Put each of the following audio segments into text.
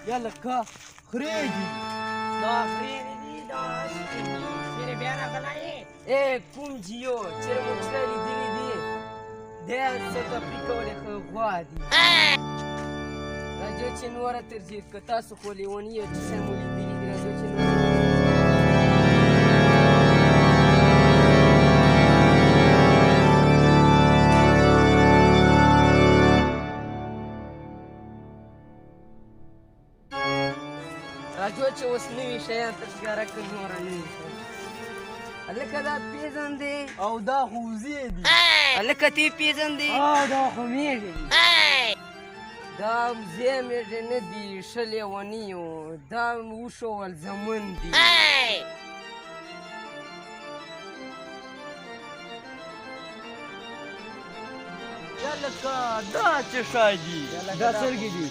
یاله که خرې دي دا خرې دي دا شپې دي چېرې بیا راغلی ای کوم چې یو چېرې مو چېرې لیدلي دي دی ساوت افریقا ولې ښه غوا دي راځئ چې نوره ترجیح که تاسو خو لیوني یو چې شی مو لیدلي دي راځئ چې نوره راځو چې اوس نوي شیان ته ښکاره کړو نوره نوي هلکه دا پېژندې او دا خو وزې دي هلکه ته یې پېژندې دا خو مېږې دي دا وزې مېږې نه دي ښه لیوني یو دا وښول زمون دي یالکه دا څه شی دي دا سترګې دي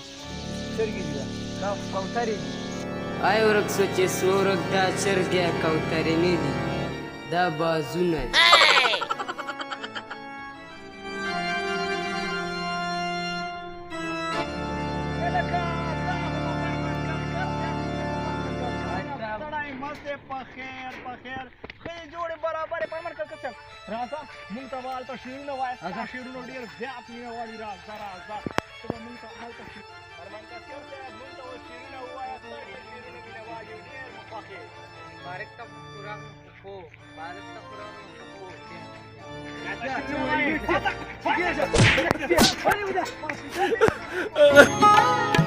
سترګې دي دا کوترې دي آی ورک سو چې سورک دا چرګې کوترې نه دي دا بازونه دي پخیر پخیر ښې جوړې برابرې پرمن که قسم راځه مونږ ته به هلته شعرونه وایه ستا شعرونه ډېر زیات مینه والي راځه راځه ته به مونږ ته هلته پرمن که صاحب مونږ ته اوس شعرونه ووایه ستا ډېر شعرونه مینه والي ډېر مو خوښ یې بارک ته قرآن خو بارک ته قرآن خو راځه